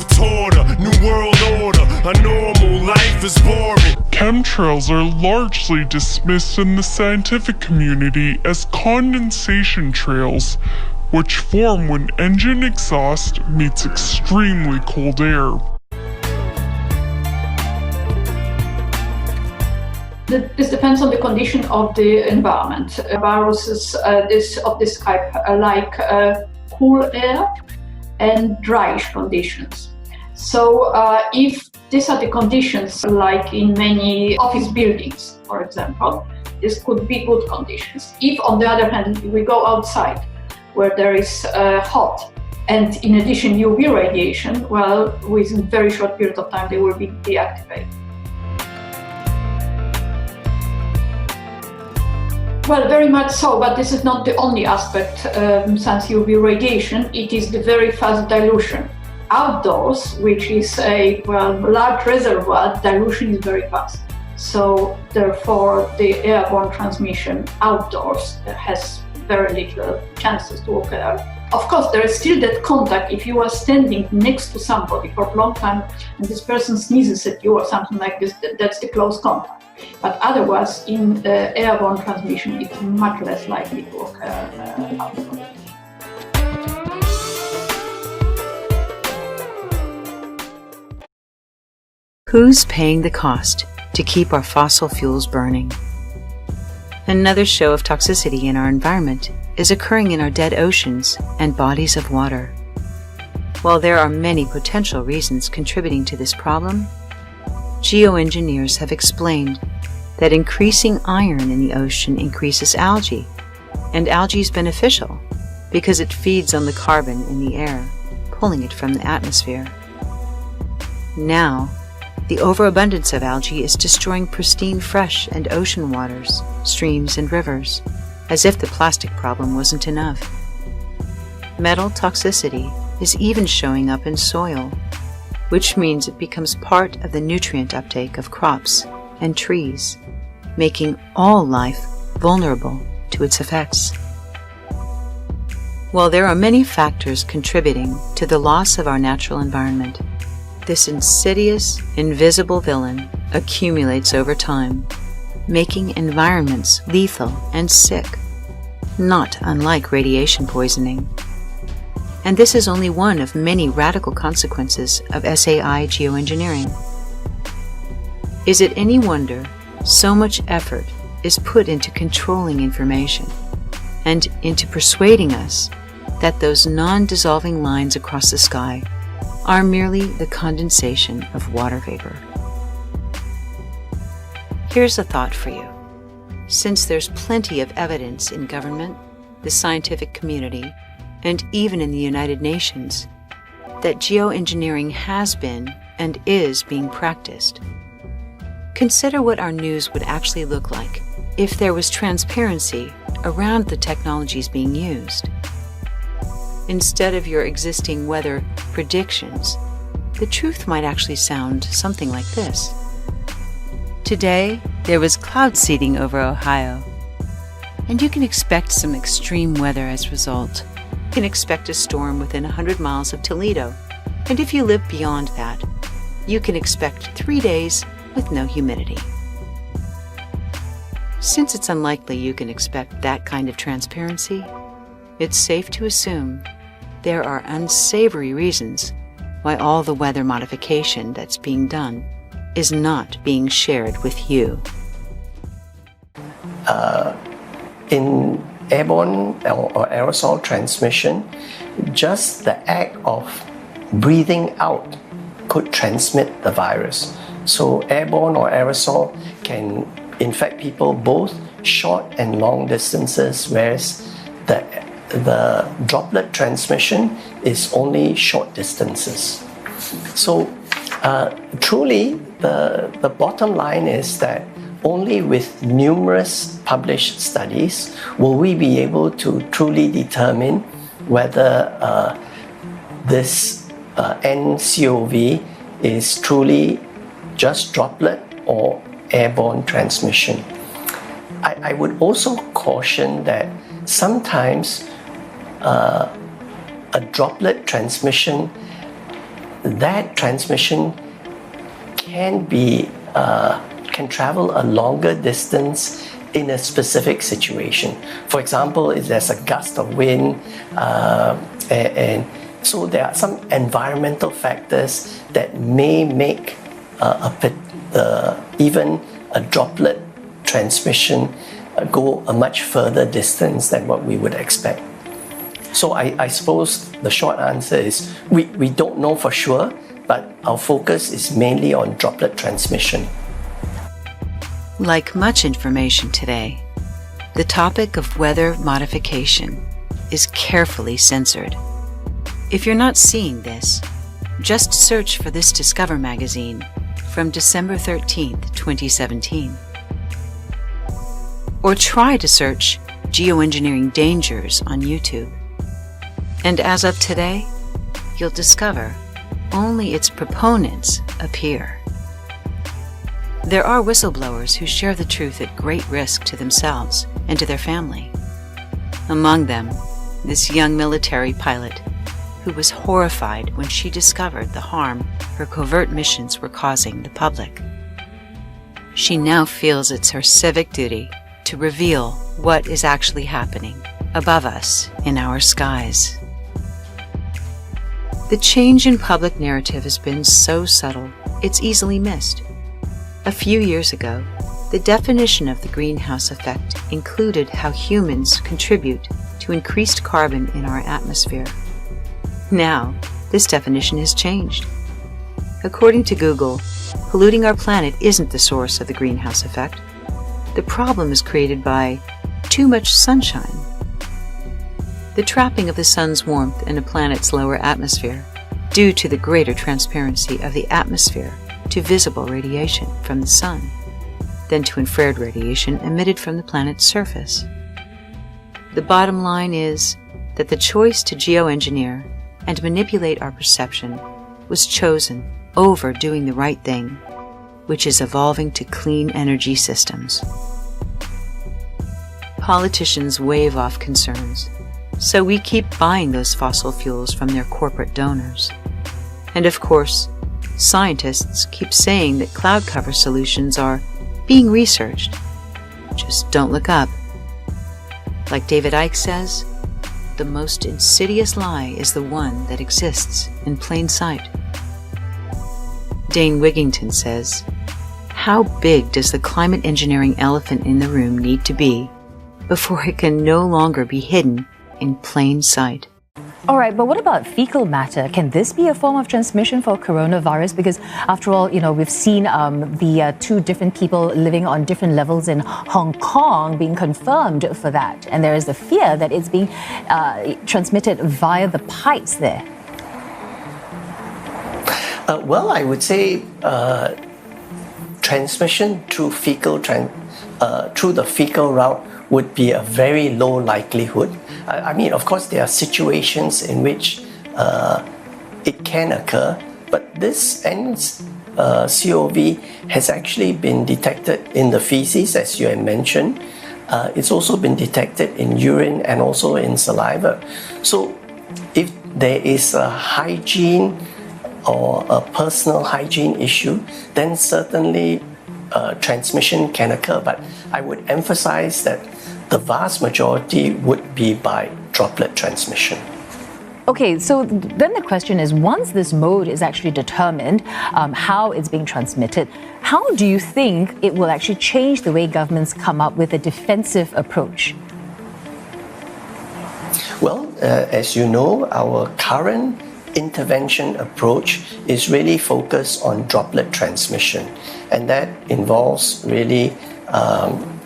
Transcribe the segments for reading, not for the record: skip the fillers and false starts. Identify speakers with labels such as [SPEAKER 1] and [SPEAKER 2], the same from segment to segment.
[SPEAKER 1] taught her, new world order, a normal life is boring.
[SPEAKER 2] Chemtrails are largely dismissed in the scientific community as condensation trails, which form when engine exhaust meets extremely cold air.
[SPEAKER 3] This depends on the condition of the environment. Viruses of this type like cool air and dryish conditions. So if these are the conditions, like in many office buildings, for example, this could be good conditions. If, on the other hand, we go outside where there is hot and in addition UV radiation, well, within a very short period of time they will be deactivated. Well, very much so, but this is not the only aspect. Since UV radiation, it is the very fast dilution. Outdoors, which is a large reservoir, dilution is very fast. So therefore, the airborne transmission outdoors has very little chances to occur. Of course, there is still that contact. If you are standing next to somebody for a long time and this person sneezes at you or something like this, that's the close contact. But otherwise, in airborne transmission, it's much less likely to occur outdoors.
[SPEAKER 4] Who's paying the cost to keep our fossil fuels burning? Another show of toxicity in our environment is occurring in our dead oceans and bodies of water. While there are many potential reasons contributing to this problem, geoengineers have explained that increasing iron in the ocean increases algae, and algae is beneficial because it feeds on the carbon in the air, pulling it from the atmosphere. Now, the overabundance of algae is destroying pristine fresh and ocean waters, streams and rivers, as if the plastic problem wasn't enough. Metal toxicity is even showing up in soil, which means it becomes part of the nutrient uptake of crops and trees, making all life vulnerable to its effects. While there are many factors contributing to the loss of our natural environment, this insidious, invisible villain accumulates over time, making environments lethal and sick, not unlike radiation poisoning. And this is only one of many radical consequences of SAI geoengineering. Is it any wonder so much effort is put into controlling information and into persuading us that those non-dissolving lines across the sky are merely the condensation of water vapor? Here's a thought for you. Since there's plenty of evidence in government, the scientific community, and even in the United Nations, that geoengineering has been and is being practiced, consider what our news would actually look like if there was transparency around the technologies being used. Instead of your existing weather predictions, the truth might actually sound something like this. Today, there was cloud seeding over Ohio, and you can expect some extreme weather as a result. You can expect a storm within 100 miles of Toledo, and if you live beyond that, you can expect 3 days with no humidity. Since it's unlikely you can expect that kind of transparency, it's safe to assume there are unsavory reasons why all the weather modification that's being done is not being shared with you.
[SPEAKER 5] In airborne or aerosol transmission, just the act of breathing out could transmit the virus. So airborne or aerosol can infect people both short and long distances, whereas the droplet transmission is only short distances. So truly, the bottom line is that only with numerous published studies will we be able to truly determine whether this NCOV is truly just droplet or airborne transmission. I would also caution that sometimes a droplet transmission that transmission can travel a longer distance in a specific situation. For example, if there's a gust of wind, and so there are some environmental factors that may make even a droplet transmission go a much further distance than what we would expect. So I suppose the short answer is we don't know for sure, but our focus is mainly on droplet transmission.
[SPEAKER 4] Like much information today, the topic of weather modification is carefully censored. If you're not seeing this, just search for this Discover magazine from December 13th, 2017. Or try to search geoengineering dangers on YouTube. And as of today, you'll discover only its proponents appear. There are whistleblowers who share the truth at great risk to themselves and to their family. Among them, this young military pilot who was horrified when she discovered the harm her covert missions were causing the public. She now feels it's her civic duty to reveal what is actually happening above us in our skies. The change in public narrative has been so subtle, it's easily missed. A few years ago, the definition of the greenhouse effect included how humans contribute to increased carbon in our atmosphere. Now, this definition has changed. According to Google, polluting our planet isn't the source of the greenhouse effect. The problem is created by too much sunshine. The trapping of the sun's warmth in a planet's lower atmosphere, due to the greater transparency of the atmosphere to visible radiation from the sun, than to infrared radiation emitted from the planet's surface. The bottom line is that the choice to geoengineer and manipulate our perception was chosen over doing the right thing, which is evolving to clean energy systems. Politicians wave off concerns, so we keep buying those fossil fuels from their corporate donors. And of course, scientists keep saying that cloud cover solutions are being researched. Just don't look up. Like David Icke says, the most insidious lie is the one that exists in plain sight. Dane Wigington says, how big does the climate engineering elephant in the room need to be before it can no longer be hidden in plain sight?
[SPEAKER 6] All right, but what about fecal matter? Can this be a form of transmission for coronavirus? Because after all, we've seen the two different people living on different levels in Hong Kong being confirmed for that. And there is the fear that it's being transmitted via the pipes there.
[SPEAKER 5] Well, I would say transmission through through the fecal route would be a very low likelihood. I mean, of course, there are situations in which it can occur, but this COV has actually been detected in the feces, as you had mentioned. It's also been detected in urine and also in saliva. So if there is a hygiene or a personal hygiene issue, then certainly transmission can occur. But I would emphasize that the vast majority would be by droplet transmission.
[SPEAKER 6] Okay, so then the question is, once this mode is actually determined, how it's being transmitted, how do you think it will actually change the way governments come up with a defensive approach?
[SPEAKER 5] Well, as you know, our current intervention approach is really focused on droplet transmission, and that involves really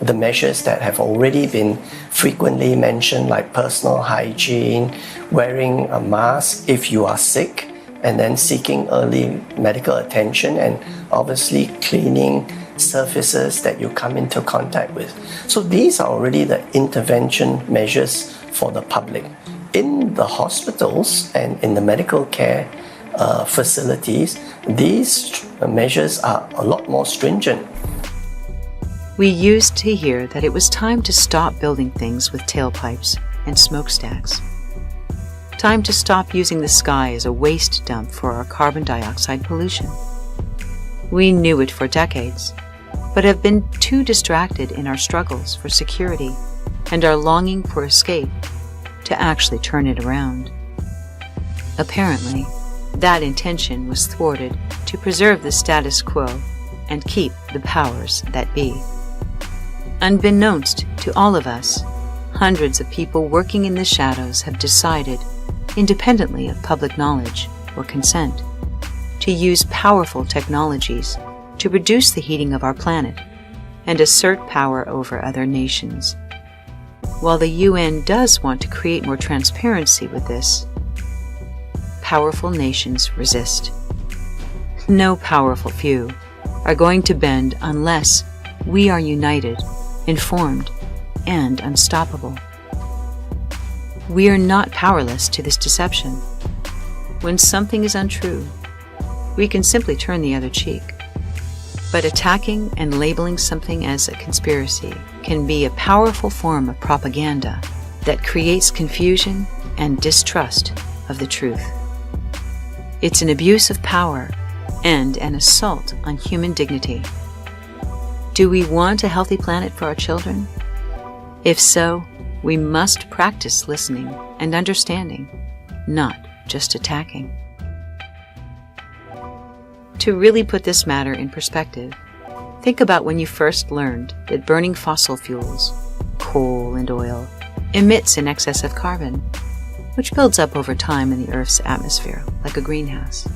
[SPEAKER 5] the measures that have already been frequently mentioned, like personal hygiene, wearing a mask if you are sick, and then seeking early medical attention, and obviously cleaning surfaces that you come into contact with. So these are already the intervention measures for the public. In the hospitals and in the medical care facilities, these measures are a lot more stringent.
[SPEAKER 4] We used to hear that it was time to stop building things with tailpipes and smokestacks. Time to stop using the sky as a waste dump for our carbon dioxide pollution. We knew it for decades, but have been too distracted in our struggles for security and our longing for escape to actually turn it around. Apparently, that intention was thwarted to preserve the status quo and keep the powers that be. Unbeknownst to all of us, hundreds of people working in the shadows have decided, independently of public knowledge or consent, to use powerful technologies to reduce the heating of our planet and assert power over other nations. While the UN does want to create more transparency with this, powerful nations resist. No powerful few are going to bend unless we are united, informed, and unstoppable. We are not powerless to this deception. When something is untrue, we can simply turn the other cheek. But attacking and labeling something as a conspiracy can be a powerful form of propaganda that creates confusion and distrust of the truth. It's an abuse of power and an assault on human dignity. Do we want a healthy planet for our children? If so, we must practice listening and understanding, not just attacking. To really put this matter in perspective, think about when you first learned that burning fossil fuels, coal and oil, emits in excess of carbon, which builds up over time in the Earth's atmosphere like a greenhouse.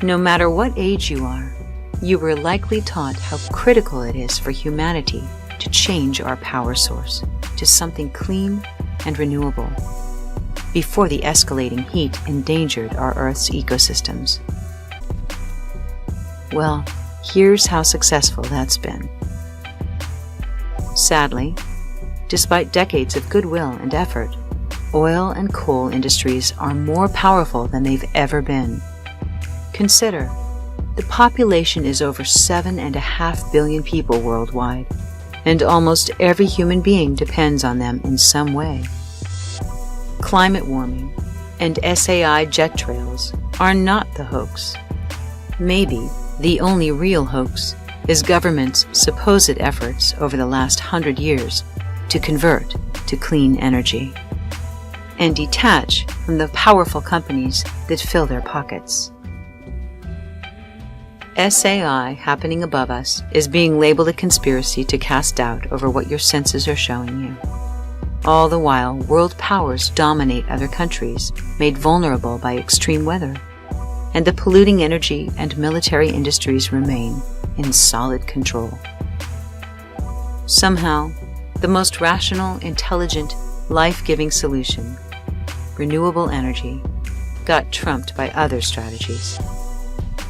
[SPEAKER 4] No matter what age you are, you were likely taught how critical it is for humanity to change our power source to something clean and renewable before the escalating heat endangered our Earth's ecosystems. Well, here's how successful that's been. Sadly, despite decades of goodwill and effort, oil and coal industries are more powerful than they've ever been. Consider, the population is over 7.5 billion people worldwide, and almost every human being depends on them in some way. Climate warming and SAI jet trails are not the hoax. Maybe the only real hoax is government's supposed efforts over the last 100 years to convert to clean energy and detach from the powerful companies that fill their pockets. SAI happening above us is being labeled a conspiracy to cast doubt over what your senses are showing you. All the while, world powers dominate other countries, made vulnerable by extreme weather, and the polluting energy and military industries remain in solid control. Somehow, the most rational, intelligent, life-giving solution, renewable energy, got trumped by other strategies.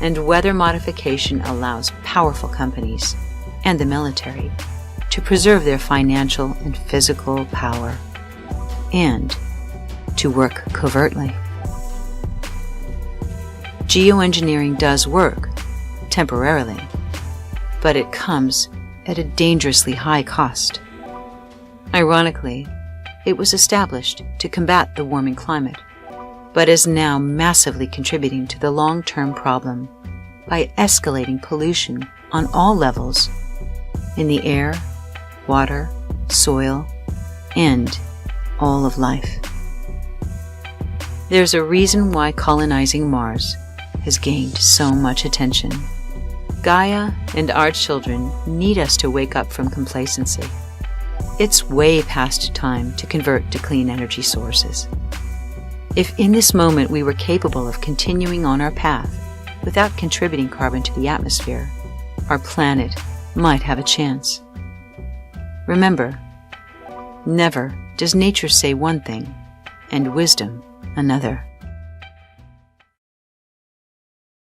[SPEAKER 4] And weather modification allows powerful companies and the military to preserve their financial and physical power and to work covertly. Geoengineering does work, temporarily, but it comes at a dangerously high cost. Ironically, it was established to combat the warming climate, but is now massively contributing to the long-term problem by escalating pollution on all levels in the air, water, soil, and all of life. There's a reason why colonizing Mars has gained so much attention. Gaia and our children need us to wake up from complacency. It's way past time to convert to clean energy sources. If in this moment we were capable of continuing on our path without contributing carbon to the atmosphere, our planet might have a chance. Remember, never does nature say one thing and wisdom another.